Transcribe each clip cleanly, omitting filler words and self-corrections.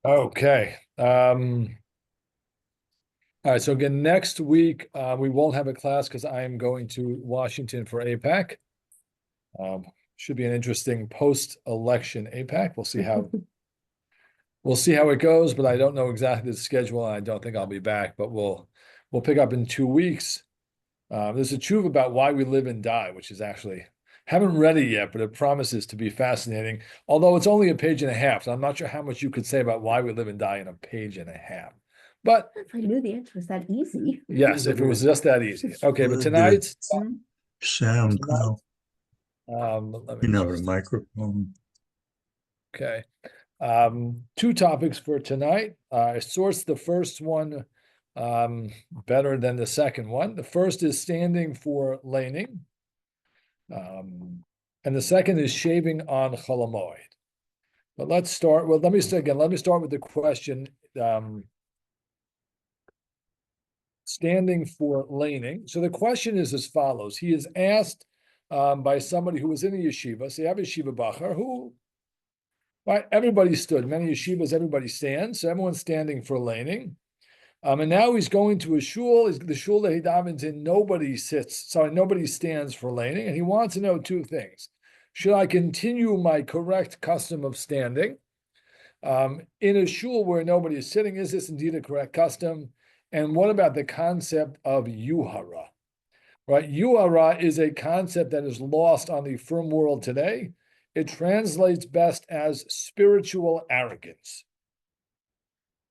Okay. All right. So again, next week we won't have a class because I am going to Washington for APAC. Should be an interesting post-election APAC. We'll see how it goes, but I don't know exactly the schedule, and I don't think I'll be back. But we'll pick up in 2 weeks. There's a tshuva about why we live and die, which is actually haven't read it yet, but it promises to be fascinating. Although it's only a page and a half, so I'm not sure how much you could say about why we live and die in a page and a half. But if I knew the answer was that easy. Yes, if it was just that easy. Okay, but tonight's sound. let me the microphone. Okay. Two topics for tonight. I sourced the first one better than the second one. The first is standing for laning. And the second is shaving on Chol Hamoed. But let's start. Well, let me start with the question. Standing for laning. So the question is as follows. He is asked by somebody who was in a yeshiva. So you have a yeshiva bacher who, right? Everybody stood. Many yeshivas, everybody stands. So everyone's standing for laning. And now he's going to a shul. The shul that he davens in, nobody stands for laning. And he wants to know two things. Should I continue my correct custom of standing? In a shul where nobody is sitting, is this indeed a correct custom? And what about the concept of yuhara? Right? Yuhara is a concept that is lost on the firm world today. It translates best as spiritual arrogance.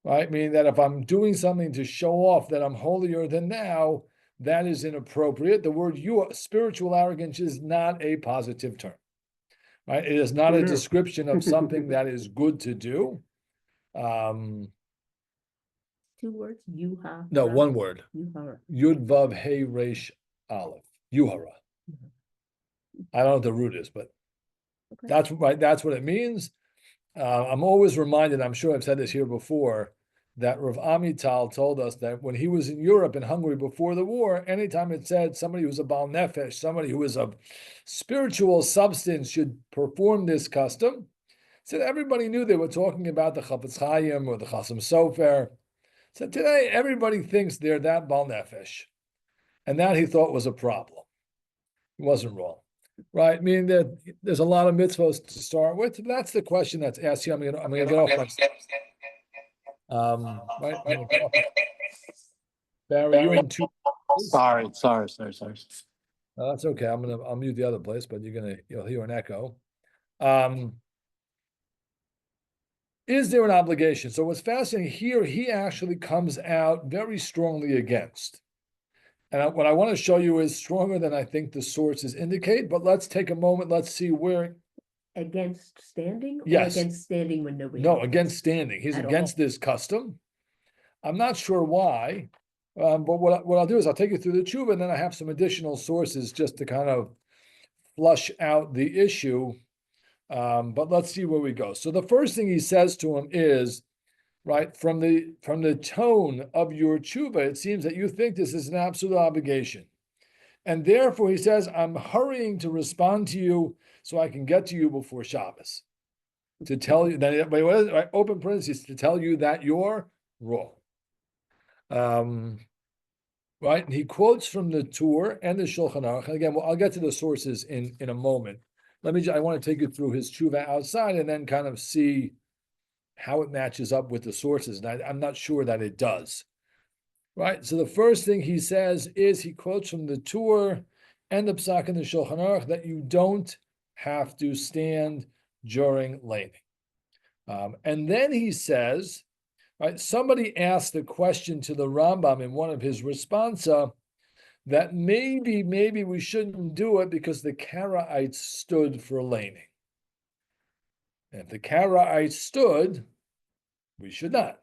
Right? Meaning that if I'm doing something to show off that I'm holier than thou, that is inappropriate. The word spiritual arrogance is not a positive term. Right? It is not a description of something that is good to do. 2 words, yuha. No, one word. Yuhara. Yud Vav Hey Resh Aleph. Yuhara. I don't know what the root is, but okay. That's right. That's what it means. I'm always reminded, I'm sure I've said this here before, that Rav Amital told us that when he was in Europe and Hungary before the war, anytime it said somebody who's a Baal Nefesh, somebody who is of spiritual substance should perform this custom, said everybody knew they were talking about the Chafetz Chaim or the Chasam Sofer. So today, everybody thinks they're that Baal Nefesh. And that he thought was a problem. He wasn't wrong. Right? Meaning that there's a lot of mitzvahs to start with. That's the question that's asked here. I'm gonna get off my right. Barry, you're in two. Sorry. No, that's okay. I'll mute the other place, but you'll hear an echo. Is there an obligation? So what's fascinating here, he actually comes out very strongly against. And what I want to show you is stronger than I think the sources indicate, but let's take a moment. Let's see where. Against standing? Or yes. Against standing when nobody. No, against standing. He's against this custom. I'm not sure why, but what I'll do is I'll take you through the tshuva, and then I have some additional sources just to kind of flush out the issue. But let's see where we go. So the first thing he says to him is, right, from the tone of your tshuva, it seems that you think this is an absolute obligation. And therefore, he says, I'm hurrying to respond to you so I can get to you before Shabbos. To tell you that, what is it, right? Open parentheses, to tell you that you're wrong. Right, and he quotes from the Tur and the Shulchan Aruch. And again, I'll get to the sources in a moment. I want to take you through his tshuva outside and then kind of see how it matches up with the sources. And I'm not sure that it does. Right. So the first thing he says is he quotes from the Tur and the Psak and the Shulchan Aruch that you don't have to stand during laning. And then he says, right, somebody asked the question to the Rambam in one of his responsa that maybe we shouldn't do it because the Karaites stood for laning. And if the Karaites stood, we should not.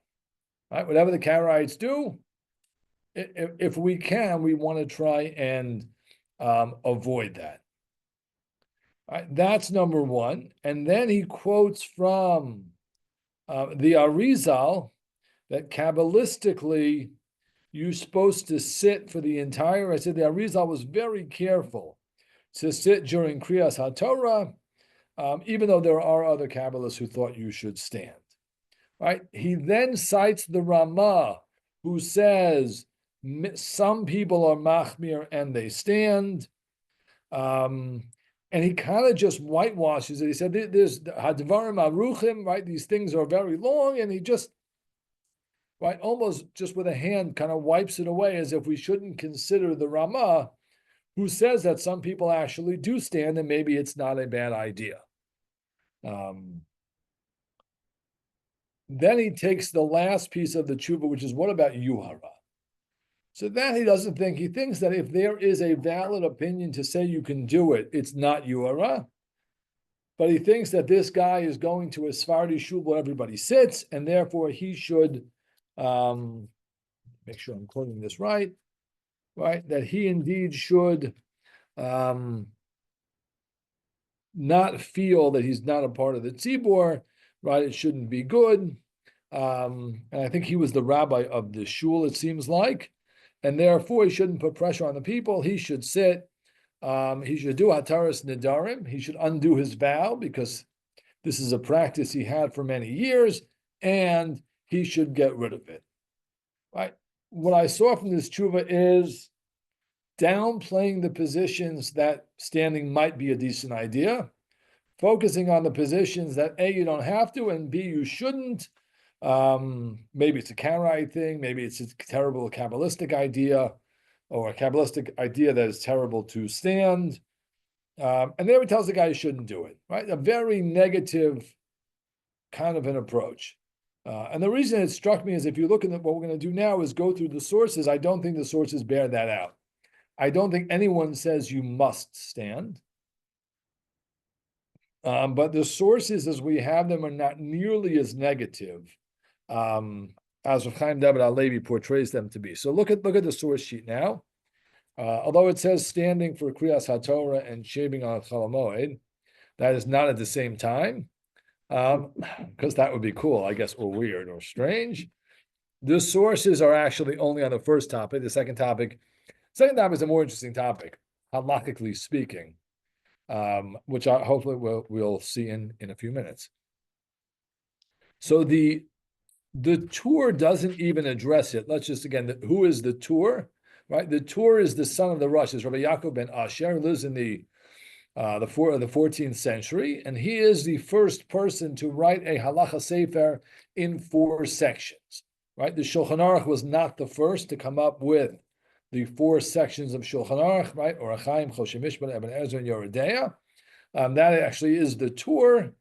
Right? Whatever the Karaites do, if we can, we want to try and avoid that. Right? That's number one. And then he quotes from the Arizal that Kabbalistically, you're supposed to sit for the entire. I said the Arizal was very careful to sit during Kriyas HaTorah, even though there are other Kabbalists who thought you should stand. Right? He then cites the Ramah, who says some people are machmir and they stand. And he kind of just whitewashes it. He said, "There's hadvarim aruchim, right? These things are very long," and he just, right, almost just with a hand, kind of wipes it away as if we shouldn't consider the Ramah, who says that some people actually do stand, and maybe it's not a bad idea. Then he takes the last piece of the tshuva, which is what about yuhara? So that he doesn't think. He thinks that if there is a valid opinion to say you can do it, it's not yuhara. But he thinks that this guy is going to a Sephardi shul where everybody sits, and therefore he should, make sure I'm quoting this right, that he indeed should not feel that he's not a part of the tzibor, right? It shouldn't be good. And I think he was the rabbi of the shul, it seems like. And therefore, he shouldn't put pressure on the people. He should sit. He should do hataras nedarim. He should undo his vow because this is a practice he had for many years, and he should get rid of it. Right? What I saw from this tshuva is downplaying the positions that standing might be a decent idea, focusing on the positions that A, you don't have to, and B, you shouldn't. Maybe it's a Karaite thing, maybe it's a terrible Kabbalistic idea, or a Kabbalistic idea that is terrible to stand. And there he tells the guy you shouldn't do it, right? A very negative kind of an approach. And the reason it struck me is if you look at what we're going to do now is go through the sources. I don't think the sources bear that out. I don't think anyone says you must stand. But the sources as we have them are not nearly as negative as Rav Chaim David HaLevi portrays them to be. So look at the source sheet now. Although it says standing for Kriyas HaTorah and shaving on Chol HaMoed, that is not at the same time, because that would be cool, I guess, or weird or strange. The sources are actually only on the first topic. The second topic is a more interesting topic, halachically speaking, which hopefully we'll see in a few minutes. So the Tur doesn't even address it. Let's just again, who is the Tur? Right, the Tur is the son of the Rosh. Rabbi Yaakov ben Asher, lives in the 14th century, and he is the first person to write a halacha sefer in 4 sections. Right, the Shulchan Aruch was not the first to come up with the 4 sections of Shulchan Aruch, right? Or Achaim, Choshen Mishpat, Eben Ezra, and Yoredeah. That actually is the Tur.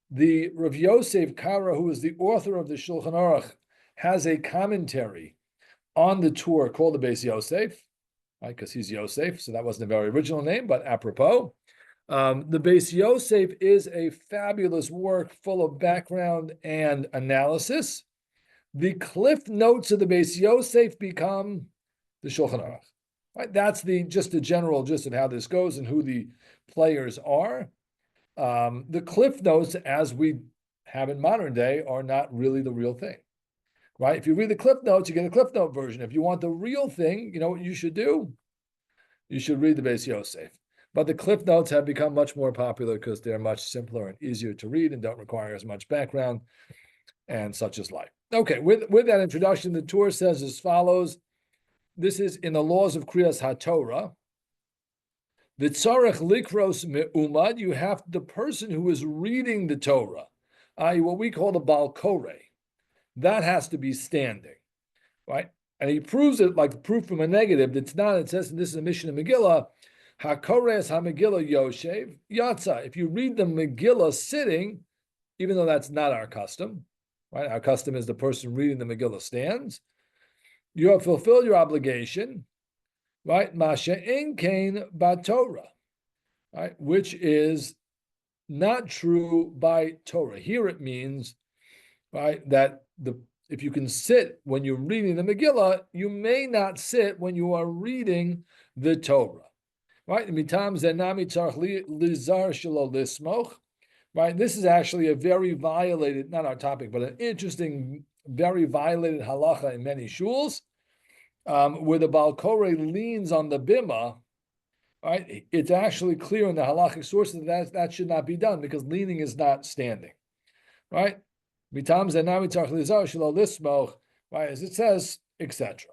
The Rav Yosef Kara, who is the author of the Shulchan Aruch, has a commentary on the Tur called the Beis Yosef, right? Because he's Yosef, so that wasn't a very original name, but apropos. The Beis Yosef is a fabulous work full of background and analysis. The cliff notes of the Beis Yosef become the Shulchan Aruch. Right? That's just the general gist of how this goes and who the players are. The cliff notes, as we have in modern day, are not really the real thing. Right? If you read the cliff notes, you get a cliff note version. If you want the real thing, you know what you should do? You should read the Beis Yosef. But the cliff notes have become much more popular because they're much simpler and easier to read and don't require as much background, and such is life. Okay, with that introduction, the Tur says as follows. This is in the laws of Kriyas HaTorah. The tzarech likros me'umad, you have the person who is reading the Torah, i.e. what we call the Baal Koreh. That has to be standing, right? And he proves it like proof from a negative. It's not, it says, and this is a mission of Megillah, HaKores HaMegillah Yoshev Yatza. If you read the Megillah sitting, even though that's not our custom, right? Our custom is the person reading the Megillah stands. You have fulfilled your obligation, right? Masha Inkain Batorah, right? Which is not true by Torah. Here it means, right, that if you can sit when you're reading the Megillah, you may not sit when you are reading the Torah. Right? Right? This is actually a very violated, not our topic, but an interesting, very violated halacha in many shuls, where the Baal Koreh leans on the bima right? It's actually clear in the halachic sources that should not be done because leaning is not standing, right? Right, as it says, etc.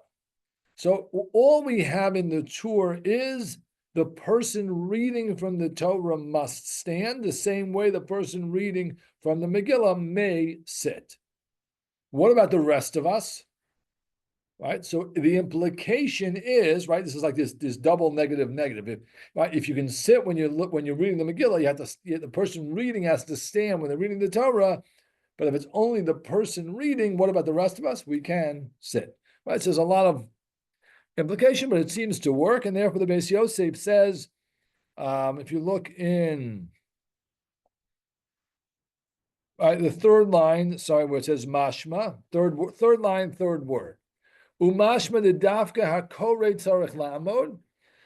So all we have in the Torah is the person reading from the Torah must stand the same way the person reading from the Megillah may sit. What about the rest of us? Right. So the implication is, right, this is like this double negative. If you can sit when you're reading the Megillah, the person reading has to stand when they're reading the Torah. But if it's only the person reading, what about the rest of us? We can sit. Right. So there's a lot of implication, but it seems to work. And therefore the Beis Yosef says, if you look in the third line, where it says mashma, third line, third word. Umashma de dafka hakore tzarech la'amod.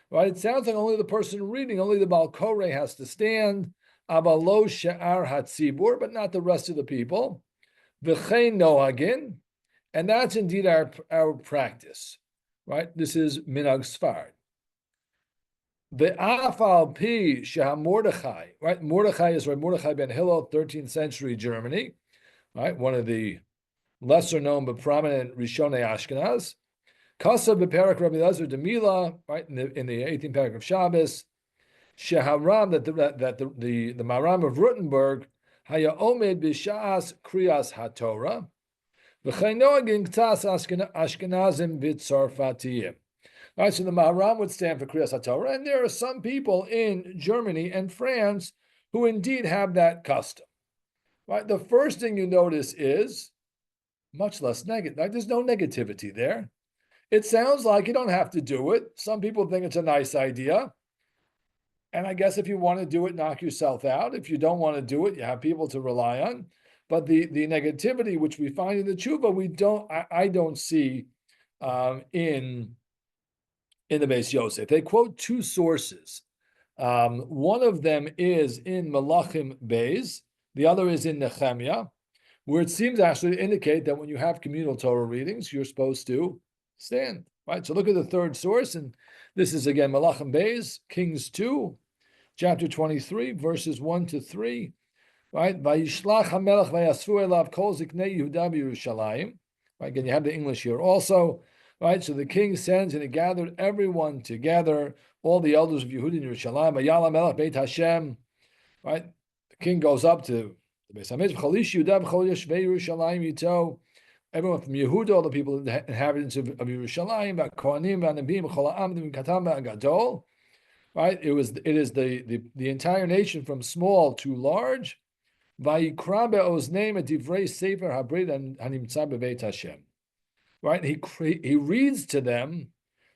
Right, it sounds like only the person reading, only the Baal Koreh has to stand. Abalo she'ar hatzibur, but not the rest of the people. V'chein nohagin, and that's indeed our practice. Right, this is minhag Sfard. Ve'afal pi sheha Mordechai. Right, Mordechai is Mordechai ben Hillel, 13th century Germany. Right, one of the lesser known but prominent Rishonei Ashkenaz. Kasa beperak Rabbi Elazar Demila, right in the 18th parak of Shabbos, Sheharam that the Maram of Rutenberg Haya Omed b'Shas Kriyas HaTorah, v'Chaynoagin Ktas Ashkenazim v'Tzarfatiyim. Right, so the Maharam would stand for Kriyas HaTorah, and there are some people in Germany and France who indeed have that custom. Right, the first thing you notice is much less negative. Right? There's no negativity there. It sounds like you don't have to do it. Some people think it's a nice idea. And I guess if you want to do it, knock yourself out. If you don't want to do it, you have people to rely on. But the negativity which we find in the tshuva, I don't see in the Beis Yosef. They quote two sources. One of them is in Malachim Beis. The other is in Nehemiah, where it seems actually to indicate that when you have communal Torah readings, you're supposed to stand. Right. So look at the third source, and this is again Malachim Beis, Kings 2, chapter 23, verses 1 to 3. Right. Vayishlach hamelech vayasfu elav kol ziknei Yehuda b'Yerushalayim. Right. Again, you have the English here also. Right. So the king sends and he gathered everyone together, all the elders of Yehuda and Yerushalayim. Vayala melech Beit Hashem. Right. The king goes up to the Beis Hamikdash. Cholish Yehuda b'chol yeshvei Yerushalayim yito. Everyone from Yehuda, all the people, the inhabitants of Yerushalayim, Kohanim, Anabim, Chol Ha'am, Katam, Gadol. Right? It is the entire nation from small to large. Vayikra be'ozneim et divrei sefer habrit hanimtza bebeit Hashem. Right? He reads to them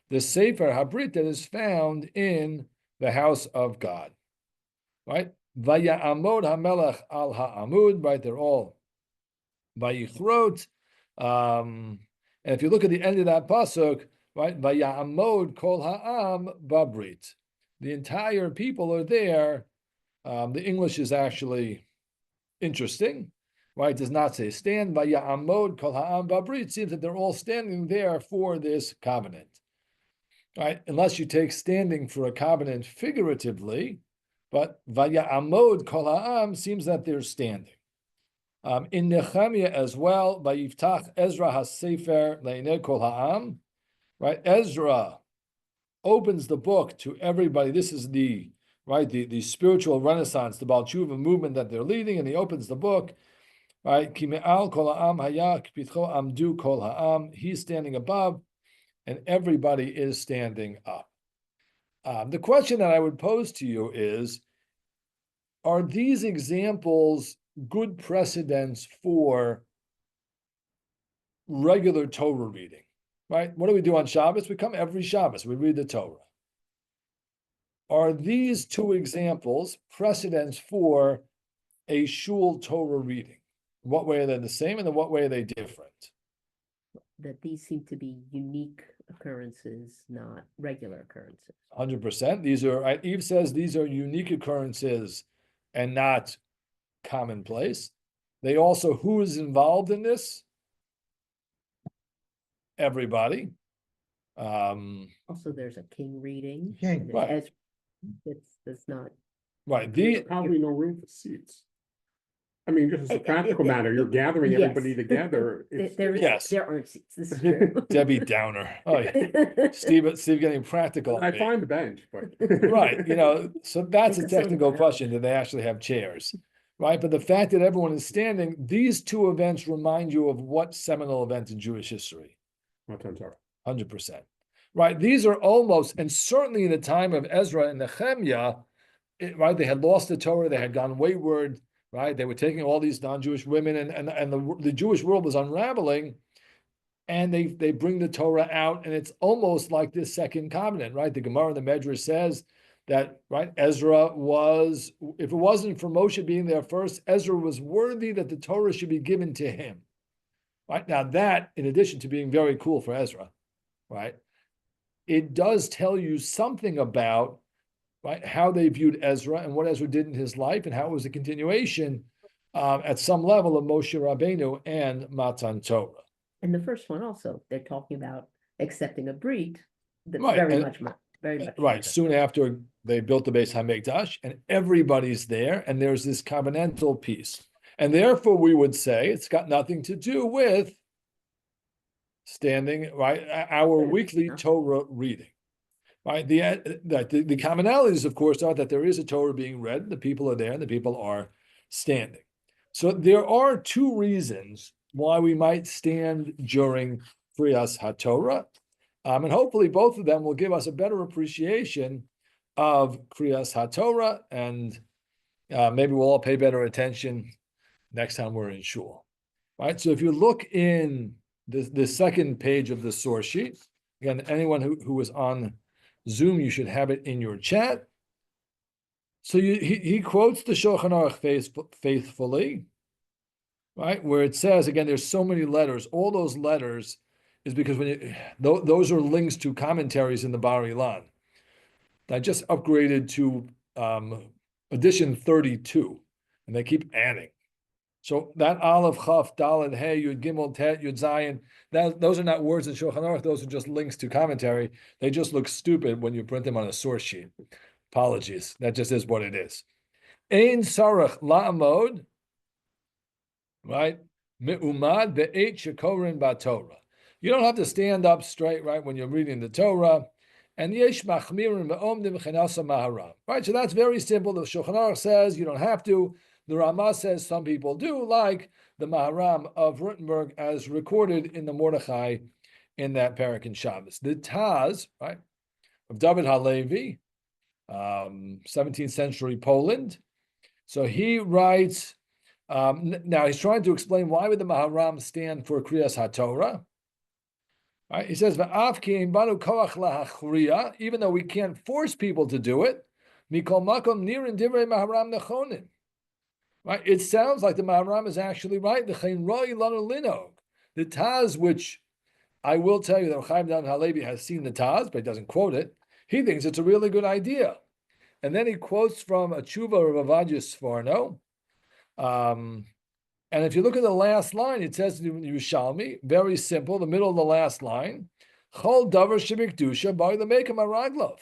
the sefer habrit that is found in the house of God. Right? Vaya'amod hamelech al ha'amud. Right? They're all vayichrot. And if you look at the end of that pasuk, right, Vaya'amod kol ha'am babrit, the entire people are there. The English is actually interesting, right? It does not say stand. Vaya'amod kol ha'am babrit. It seems that they're all standing there for this covenant, right? Unless you take standing for a covenant figuratively, but Vaya'amod kol ha'am seems that they're standing. In Nehemiah as well, Vayiftach Ezra HaSefer Le'inei Kol Ha'am, right? Ezra opens the book to everybody. This is the spiritual renaissance, the Baal Tshuva movement that they're leading, and he opens the book, right? Ki me'al Kol Ha'am Haya K'pitcho Amdu Kol Ha'am. He's standing above, and everybody is standing up. The question that I would pose to you is, are these examples good precedents for regular Torah reading, right? What do we do on Shabbos? We come every Shabbos, we read the Torah. Are these two examples precedents for a shul Torah reading? In what way are they the same, and in what way are they different? That these seem to be unique occurrences, not regular occurrences. 100%. These are, Eve says these are unique occurrences and not commonplace. They also, who is involved in this? Everybody. Also, there's a king reading. King, and right. Ezra It's not. Right, There's probably no room for seats. I mean, just as a practical matter, you're gathering Yes. everybody together. Yes. There aren't seats, this is true. Debbie Downer. Oh, yeah. Steve getting practical. on I me. find the bench, but. Right, so that's a Think of some technical of the- question. Do they actually have chairs? Right, but the fact that everyone is standing, these two events remind you of what seminal event in Jewish history? Matan Torah. 100%. Right, these are almost, and certainly in the time of Ezra and Nehemiah, right, they had lost the Torah, they had gone wayward, right? They were taking all these non-Jewish women, and the Jewish world was unraveling, and they bring the Torah out, and it's almost like this second covenant, right? The Gemara in the Medrash says that, right, Ezra was, if it wasn't for Moshe being there first, Ezra was worthy that the Torah should be given to him. Right, now that, in addition to being very cool for Ezra, right, it does tell you something about, right, how they viewed Ezra and what Ezra did in his life, and how it was a continuation at some level of Moshe Rabbeinu and Matan Torah. And the first one also, they're talking about accepting a brit, that's Right, very and- much, very much. Right, soon after they built the Beis Hamikdash, and everybody's there, and there's this covenantal piece. And therefore, we would say it's got nothing to do with standing, right, our weekly No. Torah reading. Right, the commonalities, of course, are that there is a Torah being read, the people are there, and the people are standing. So there are two reasons why we might stand during Kriyas HaTorah, and hopefully both of them will give us a better appreciation of Kriyas HaTorah, and maybe we'll all pay better attention next time we're in shul. Right, so if you look in the second page of the source sheet, again, anyone who was on Zoom, you should have it in your chat. So he quotes the Shulchan Aruch faithfully, right? Where it says, again, there's so many letters. All those letters is because those are links to commentaries in the Bar Ilan. I just upgraded to edition 32, and they keep adding. So that Aleph, Chaf, Daled, Hey, Yud Gimel, Tet, Yud Zayin, those are not words in Shulchan Aruch, those are just links to commentary. They just look stupid when you print them on a source sheet. Apologies, that just is what it is. Ein Sarach La'amod, right? Me'umad be'et shekorin ba'Torah. You don't have to stand up straight, right, when you're reading the Torah. And yesh machmirin me'omdim chenasa maharam. Right, so that's very simple. The Shulchan Aruch says you don't have to. The Ramah says some people do, like the Maharam of Rutenberg, as recorded in the Mordechai in that Parak in Shabbos. The Taz, right, of David Halevi, 17th century Poland. So he writes, now he's trying to explain why would the Maharam stand for Kriyas HaTorah. Right, he says, even though we can't force people to do it, mikol makom nirin divrei Maharam nechonin. Right, it sounds like the Maharam is actually right. The Taz, which I will tell you that Chaim Dan Halevi has seen the Taz, but he doesn't quote it. He thinks it's a really good idea. And then he quotes from a tshuva of Avadia Sforno. And if you look at the last line, it says in Yerushalmi, very simple, the middle of the last line, Chol davar shebikdusha by the mekem araglov.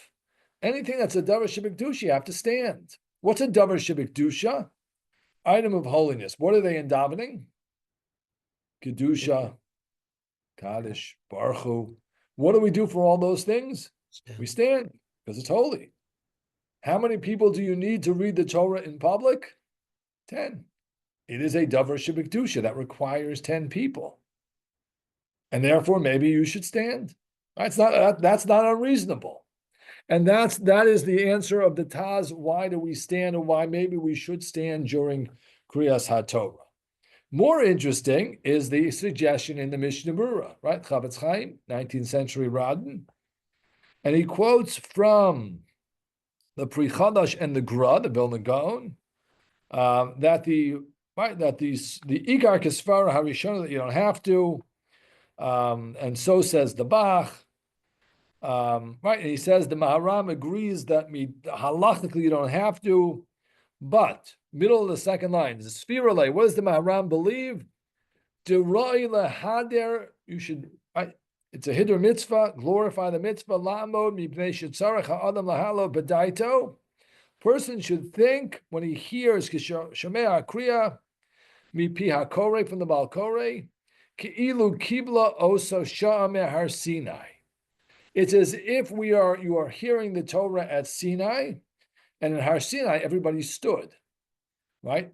Anything that's a davar shebikdusha, you have to stand. What's a davar shebikdusha? Item of holiness. What are they in davening? Kedusha, Kaddish, Baruch Hu. What do we do for all those things? We stand because it's holy. How many people do you need to read the Torah in public? 10. It is a davar shebikdusha that requires 10 people, and therefore maybe you should stand. That's not unreasonable, and that is the answer of the Taz. Why do we stand, and why maybe we should stand during Kriyas HaTorah? More interesting is the suggestion in the Mishnah Berurah, right? Chavetz Chaim, 19th century Radin, and he quotes from the Pri Chadash and the Gra, the Vilna Gaon, that the Ikar Kesvara Harishona, that you don't have to, and so says the Bach, right? And he says the Maharam agrees that halachically you don't have to, but middle of the second line, the Sphirale, what does the Maharam believe? Deroi lehader, you should, right? It's a hiddur mitzvah, glorify the mitzvah, la'amod mipnei shetzarech ha'adam lahalo b'daito. Person should think when he hears shomea kriya mipi hakorei from the Baal Korei, ki'ilu kibla oso sha'a mehar Sinai. It's as if you are hearing the Torah at Sinai, and in Har Sinai everybody stood, right?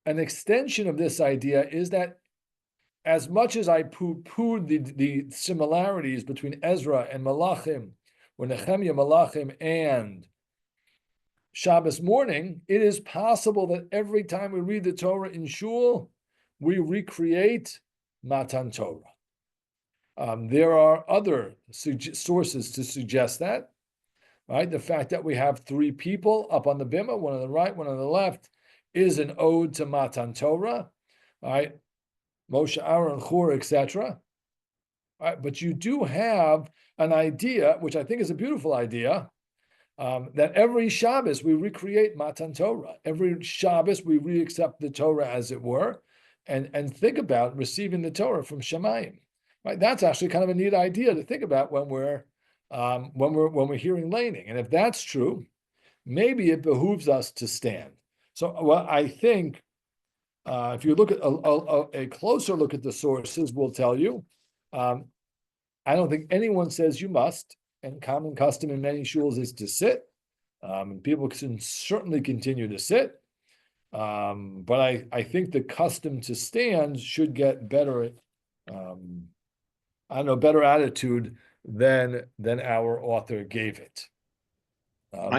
An extension of this idea is that as much as I pooh-poohed the similarities between Ezra and Malachim, or Nehemiah Malachim and Shabbos morning, it is possible that every time we read the Torah in Shul, we recreate Matan Torah. There are other sources to suggest that, right? The fact that we have three people up on the bima, one on the right, one on the left, is an ode to Matan Torah, right? Moshe, Aaron, Hur, etc. Right? But you do have an idea, which I think is a beautiful idea, that every Shabbos we recreate Matan Torah. Every Shabbos we re-accept the Torah, as it were, and think about receiving the Torah from Shemayim. Right? That's actually kind of a neat idea to think about when we're hearing laning. And if that's true, maybe it behooves us to stand. So, well, I think if you look at a closer look at the sources, will tell you. I don't think anyone says you must, and common custom in many shuls is to sit. People can certainly continue to sit, but I think the custom to stand should get better. Better attitude than our author gave it,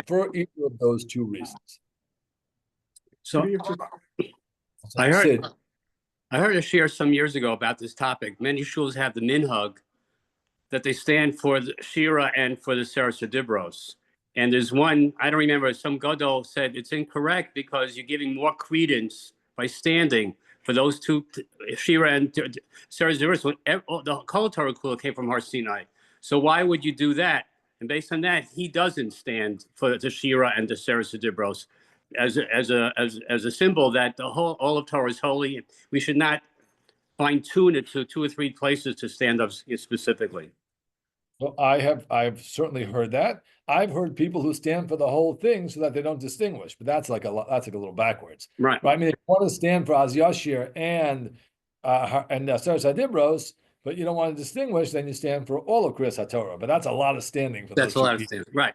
for either of those two reasons. So I heard a share some years ago about this topic. Many shuls have the minhag that they stand for the Shira and for the Seres Dibros. And there's one, I don't remember, some gadol said it's incorrect because you're giving more credence by standing for those two, Shira and Seres Dibros. The Kol Torah Kula came from Har Sinai. So why would you do that? And based on that, he doesn't stand for the Shira and the Seres Dibros as a symbol that all of Torah is holy. We should not fine tune it to 2 or 3 places to stand up specifically. Well, I've certainly heard that. I've heard people who stand for the whole thing so that they don't distinguish, but that's like a little backwards, right? I mean, if you want to stand for Az Yashir and Seres HaDibros, but you don't want to distinguish, then you stand for all of Kriyas HaTorah. But that's a lot of standing for that's those a lot two of standing, right?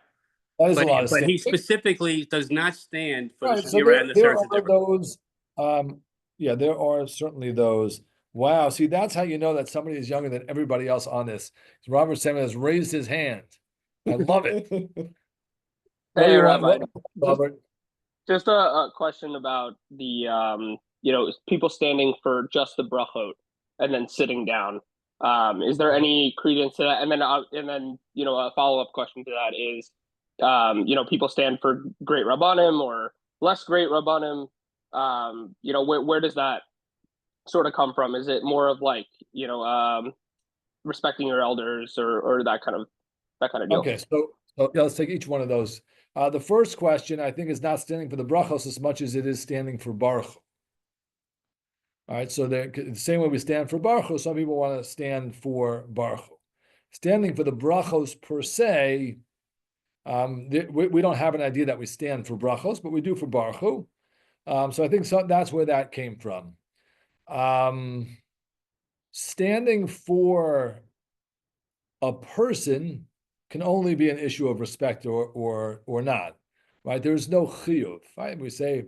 That is a lot of but standing. he specifically does not stand for Right, the so Shira and the there Seres are Dibros. those. There are certainly those. Wow, see, that's how you know that somebody is younger than everybody else on this. Robert Samuel has raised his hand. I love it. Hey, Rabbi. Robert. Just a question about the people standing for just the brachot and then sitting down. Is there any credence to that? And then a follow-up question to that is, people stand for great rabbanim or less great rabbanim. Where does that sort of come from? Is it more of like respecting your elders or that kind of deal? Okay, so yeah, let's take each one of those. The first question, I think, is not standing for the brachos as much as it is standing for baruch. All right, so the same way we stand for baruch, some people want to stand for baruch. Standing for the brachos per se, we don't have an idea that we stand for brachos, but we do for baruch. So I think that's where that came from. Standing for a person can only be an issue of respect or not, right? There's no chiyuv, right? We say,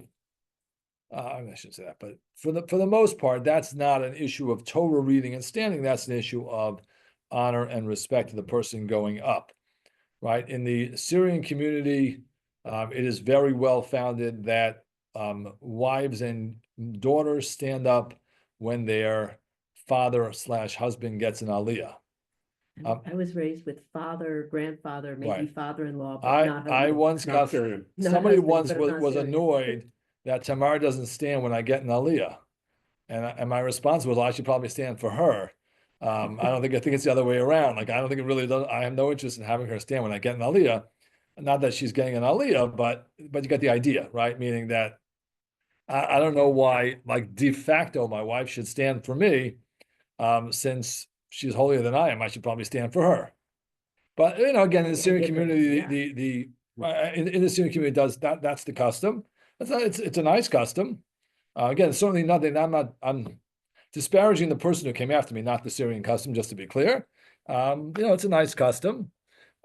I shouldn't say that, but for the most part, that's not an issue of Torah reading and standing. That's an issue of honor and respect to the person going up, right? In the Syrian community, it is very well founded that wives and daughters stand up when their father/husband gets an aliyah. I was raised with father, grandfather, maybe Right. father-in-law, but not I husband. once Not got Syrian. Not somebody husband, once but not was Syrian. annoyed that Tamar doesn't stand when I get an aliyah, and my response was, well, I should probably stand for her. I think it's the other way around. Like, I don't think it really does. I have no interest in having her stand when I get an aliyah. Not that she's getting an aliyah, but you get the idea, right? Meaning that I don't know why, like, de facto, my wife should stand for me, since she's holier than I am, I should probably stand for her. But again, in the Yeah, Syrian different, community, yeah. in the Syrian community does that. That's the custom. It's a nice custom. Again, certainly nothing. I'm disparaging the person who came after me, not the Syrian custom. Just to be clear, it's a nice custom.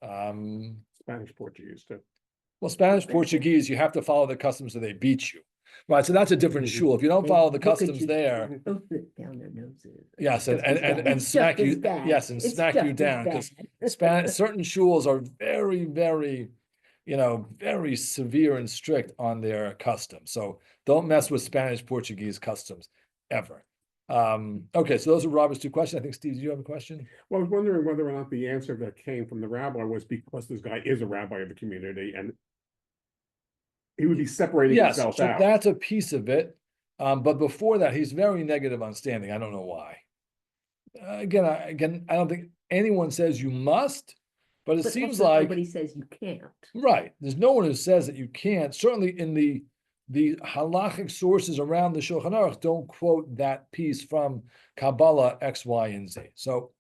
Spanish, Portuguese too. Well, Spanish, Portuguese, you have to follow the customs or they beat you. Right, so that's a different Mhm. shul. If you don't They follow the look at customs you there, Both look down their noses. yes, It's just as bad. and It's smack just as you, bad. yes, and It's smack you just as down, because bad. certain shuls are very, very, very severe and strict on their customs. So don't mess with Spanish, Portuguese customs ever. Okay, so those are Robert's two questions. I think, Steve, do you have a question? Well, I was wondering whether or not the answer that came from the rabbi was because this guy is a rabbi of the community and he would be separating Yes, himself so out. that's a piece of it. But before that, he's very negative on standing. I don't know why. Again, I don't think anyone says you must, but it But seems also like nobody says you can't. right. There's no one who says that you can't. Certainly, in the halachic sources around the Shulchan Aruch don't quote that piece from Kabbalah X, Y, and Z. So,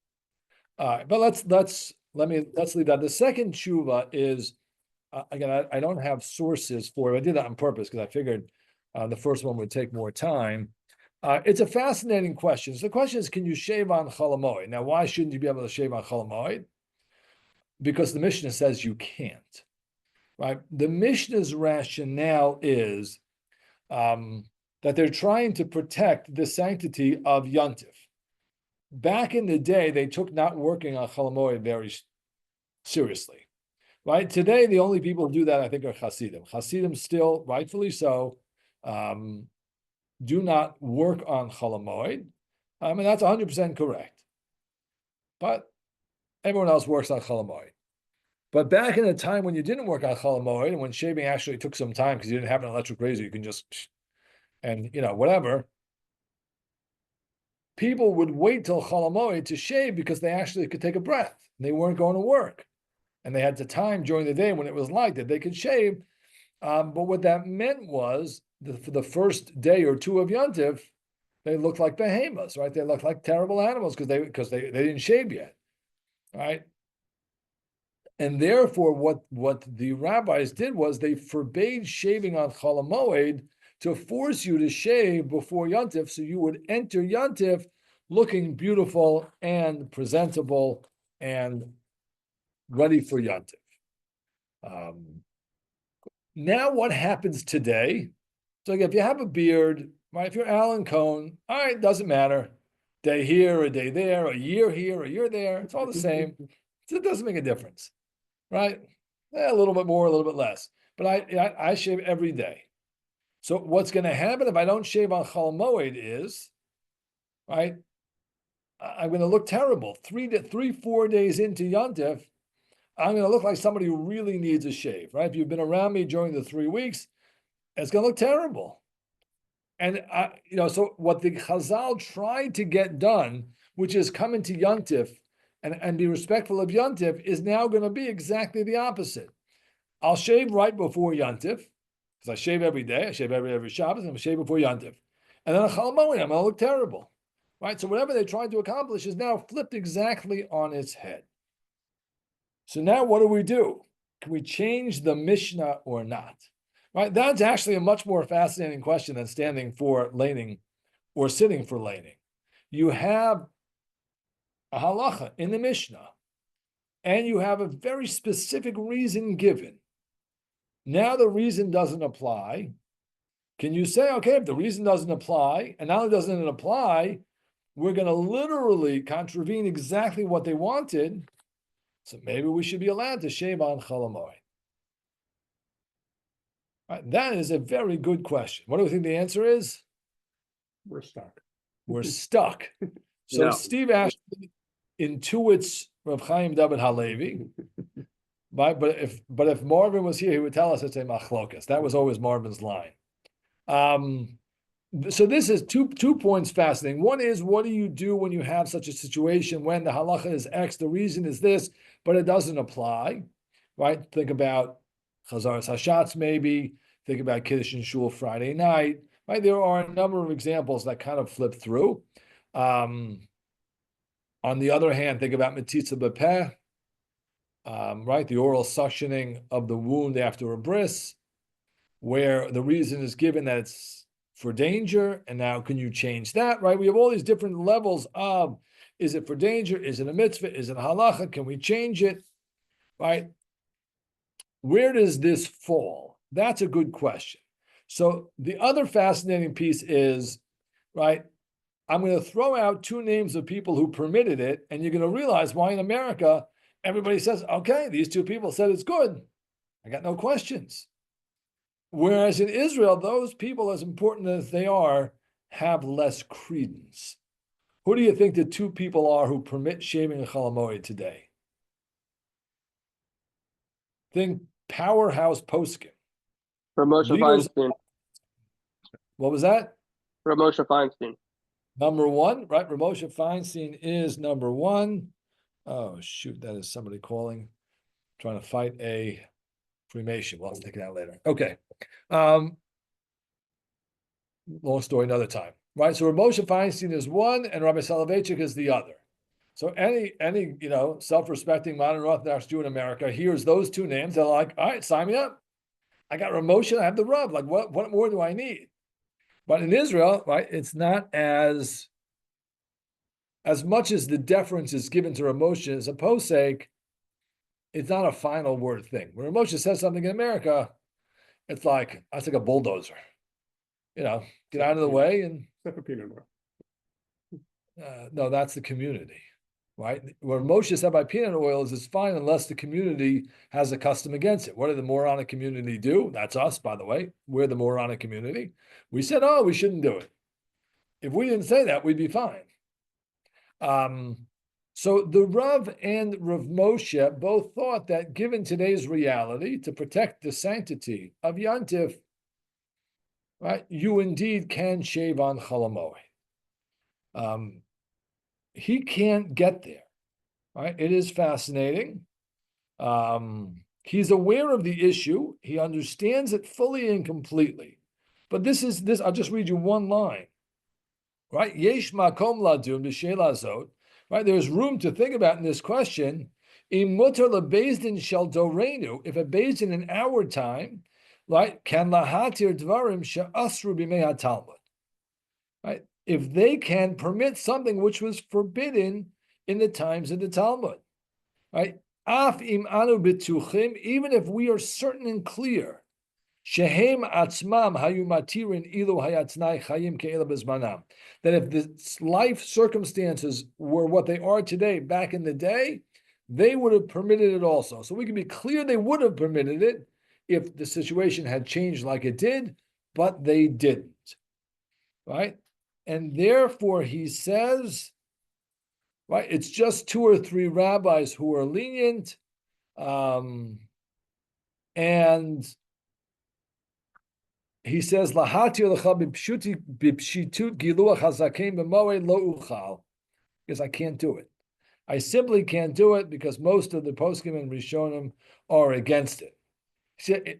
but let's leave that. The second tshuva is again. I don't have sources for it. I did that on purpose because I figured the first one would take more time. It's a fascinating question. So the question is, can you shave on Chol Hamoed? Now, why shouldn't you be able to shave on Chol Hamoed? Because the Mishnah says you can't. Right? The Mishnah's rationale is that they're trying to protect the sanctity of Yontif. Back in the day, they took not working on Chol Hamoed very seriously. Right? Today, the only people who do that, I think, are Hasidim. Hasidim still, rightfully so, do not work on Chol Hamoed. And that's 100% correct. But everyone else works on Chol Hamoed. But back in the time when you didn't work on Chol Hamoed, and when shaving actually took some time because you didn't have an electric razor, you can just, and whatever, people would wait till Chol Hamoed to shave because they actually could take a breath. And they weren't going to work. And they had the time during the day when it was light that they could shave. But what that meant was that for the first day or two of Yontif, they looked like behemoths, right? They looked like terrible animals because they didn't shave yet, right? And therefore, what the rabbis did was they forbade shaving on Chol Hamoed to force you to shave before Yontif, so you would enter Yontif looking beautiful and presentable and ready for Yontif. Now, what happens today? So again, if you have a beard, right? If you're Alan Cohn, all right, doesn't matter. Day here, a day there, a year here, a year there. It's all the same. It doesn't make a difference, right? A little bit more, a little bit less. But I shave every day. So what's going to happen if I don't shave on Chol Hamoed is, right? I'm going to look terrible. 4 days into Yontif, I'm going to look like somebody who really needs a shave, right? If you've been around me during the 3 weeks, it's going to look terrible. And so what the Chazal tried to get done, which is come into Yontif and be respectful of Yontif, is now going to be exactly the opposite. I'll shave right before Yontif, because I shave every day. I shave every Shabbos, and I'm shave before Yontif. And then on Chol Hamoed, I'm going to look terrible, right? So whatever they tried to accomplish is now flipped exactly on its head. So now what do? Can we change the Mishnah or not? Right? That's actually a much more fascinating question than standing for laning or sitting for laning. You have a halacha in the Mishnah, and you have a very specific reason given. Now the reason doesn't apply. Can you say, okay, if the reason doesn't apply, and not only doesn't it apply, we're going to literally contravene exactly what they wanted, so maybe we should be allowed to shave on Chol Hamoed. Right, that is a very good question. What do we think the answer is? We're stuck. We're stuck. So No. Steve Ashton intuits Rav Chaim David Halevi. But if Marvin was here, he would tell us it's a machlokas. That was always Marvin's line. So this is two points fascinating. One is, what do you do when you have such a situation when the halacha is X, the reason is this, but it doesn't apply, right? Think about Chazaras Hashatz maybe, think about Kiddush and Shul Friday night, right? There are a number of examples that kind of flip through. On the other hand, think about metitza b'peh, right? The oral suctioning of the wound after a bris, where the reason is given that it's for danger. And now can you change that, right? We have all these different levels of, is it for danger? Is it a mitzvah? Is it a halacha? Can we change it, right? Where does this fall? That's a good question. So the other fascinating piece is, right, I'm going to throw out two names of people who permitted it, and you're going to realize why in America, everybody says, okay, these two people said it's good. I got no questions. Whereas in Israel, those people, as important as they are, have less credence. Who do you think the two people are who permit shaving a chalamoid today? Think powerhouse poskim. Ramosha Leaders- Feinstein. What was that? Ramosha Feinstein. Number one, right? Ramosha Feinstein is number one. Oh, shoot, that is somebody calling, trying to fight a cremation. Well, I'll take it out later. Okay. Long story, another time. Right? So Ramosha Feinstein is one, and Rabbi Soloveitchik is the other. So any self-respecting modern Orthodox Jew in America hears those two names, they're like, all right, sign me up. I got Ramosha, I have the Rav. Like, what more do I need? But in Israel, right, it's not as much as the deference is given to Ramosha as a posek, it's not a final word thing. When Ramosha says something in America, it's like, that's like a bulldozer. Get out of the way and Except for peanut oil. no, that's the community, right? What Moshe said by peanut oil is it's fine unless the community has a custom against it. What did the moronic community do? That's us, by the way. We're the moronic community. We said, oh, we shouldn't do it. If we didn't say that, we'd be fine. So the Rav and Rav Moshe both thought that given today's reality, to protect the sanctity of Yantif, right, you indeed can shave on Chalamoy. He can't get there, right? It is fascinating. He's aware of the issue. He understands it fully and completely. But this, I'll just read you one line, right? Yesh makom ladun b'sheila zot, right? There's room to think about in this question. Im mutar lebezdin shel dorenu, if a bezdin in our time, right, can lahatir dvarim she'asru b'mei haTalmud, right? If they can permit something which was forbidden in the times of the Talmud, right? Af im anu b'tuchim, even if we are certain and clear, shehem atzmam hayu matirin ilu hayatznai chayim ke'ela bezmanam, that if the life circumstances were what they are today, back in the day, they would have permitted it also. So we can be clear they would have permitted it if the situation had changed like it did, but they didn't, right? And therefore, he says, right, it's just 2 or 3 rabbis who are lenient, and he says, "Lahati lecha b'pshitut giluach hazaken b'moed lo uchal," because I can't do it. I simply can't do it because most of the poskim and rishonim are against it.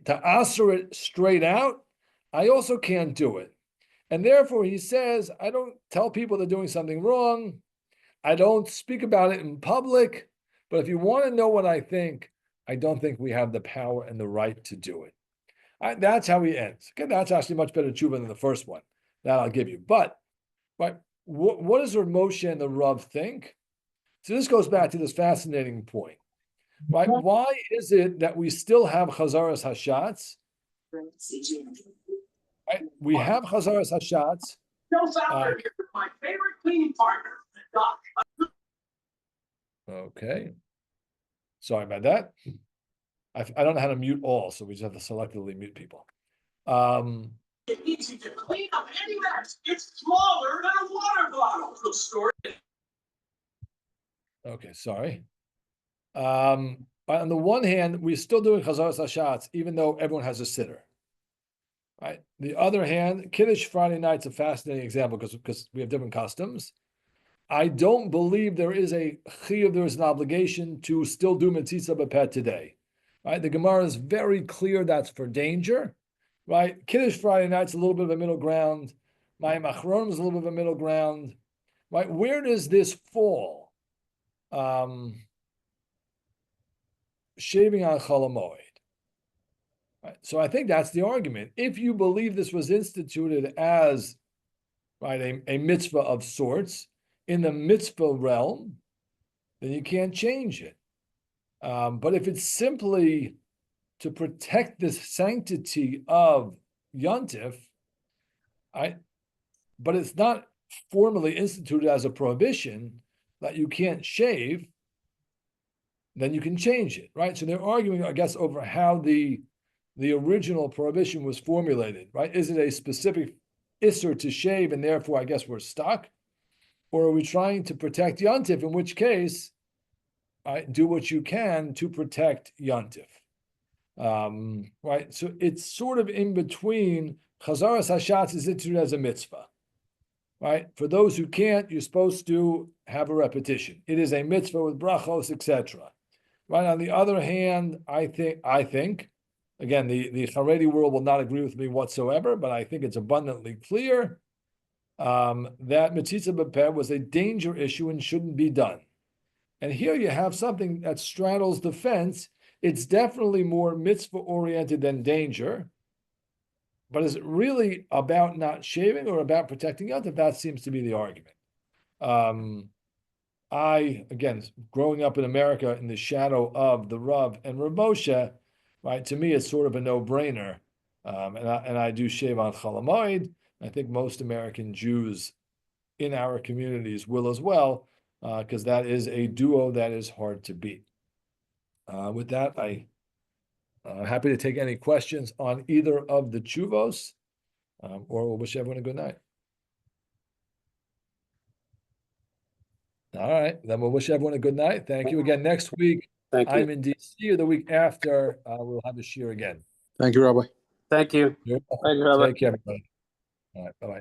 To answer it straight out, I also can't do it. And therefore, he says, I don't tell people they're doing something wrong. I don't speak about it in public. But if you want to know what I think, I don't think we have the power and the right to do it. That's how he ends. Okay, that's actually much better tshuva than the first one. That I'll give you. But right, what does Rav Moshe and the Rav think? So this goes back to this fascinating point. Right? Why is it that we still have Chazaras Hashatz? Right? We have Chazaras Hashatz. My favorite cleaning partner. Okay. Sorry about that. I don't know how to mute all, so we just have to selectively mute people. It's easy to clean up any mess. It's smaller than a water bottle. So store it. Okay, sorry. On the one hand, we're still doing Chazaras Hashatz, even though everyone has a sitter. Right. The other hand, Kiddush Friday night's a fascinating example because we have different customs. I don't believe there is a chiyuv, there is an obligation to still do Metzitza B'Peh today. Right. The Gemara is very clear that's for danger. Right. Kiddush Friday night's a little bit of a middle ground. Mayim Achronim is a little bit of a middle ground. Right. Where does this fall? shaving on Chol Hamoed. Right, so I think that's the argument. If you believe this was instituted as a mitzvah of sorts in the mitzvah realm, then you can't change it. But if it's simply to protect the sanctity of Yontif, but it's not formally instituted as a prohibition that you can't shave, then you can change it, right? So they're arguing, I guess, over how the original prohibition was formulated, right? Is it a specific isser to shave, and therefore I guess we're stuck? Or are we trying to protect Yontif, in which case, do what you can to protect Yontif? Right, so it's sort of in between. Chazaras Hashatz is instituted as a mitzvah, right? For those who can't, you're supposed to have a repetition. It is a mitzvah with brachos, etc. Right. On the other hand, I think, again, the Haredi world will not agree with me whatsoever, but I think it's abundantly clear that Metzitza B'Peh was a danger issue and shouldn't be done. And here you have something that straddles the fence. It's definitely more mitzvah-oriented than danger. But is it really about not shaving or about protecting Yontif? That seems to be the argument. Again, growing up in America in the shadow of the Rav and Rav Moshe, right, to me it's sort of a no-brainer. And I do shave on Chol Hamoed. I think most American Jews in our communities will as well, because that is a duo that is hard to beat. With that, I'm happy to take any questions on either of the tshuvos, or we'll wish everyone a good night. All right, then we'll wish everyone a good night. Thank you again. Next week, Thank I'm you. in DC, or the week after, we'll have a shir again. Thank you, Rabbi. Thank you. You're welcome. Thank you, Rabbi. Take care, everybody. All right, bye-bye.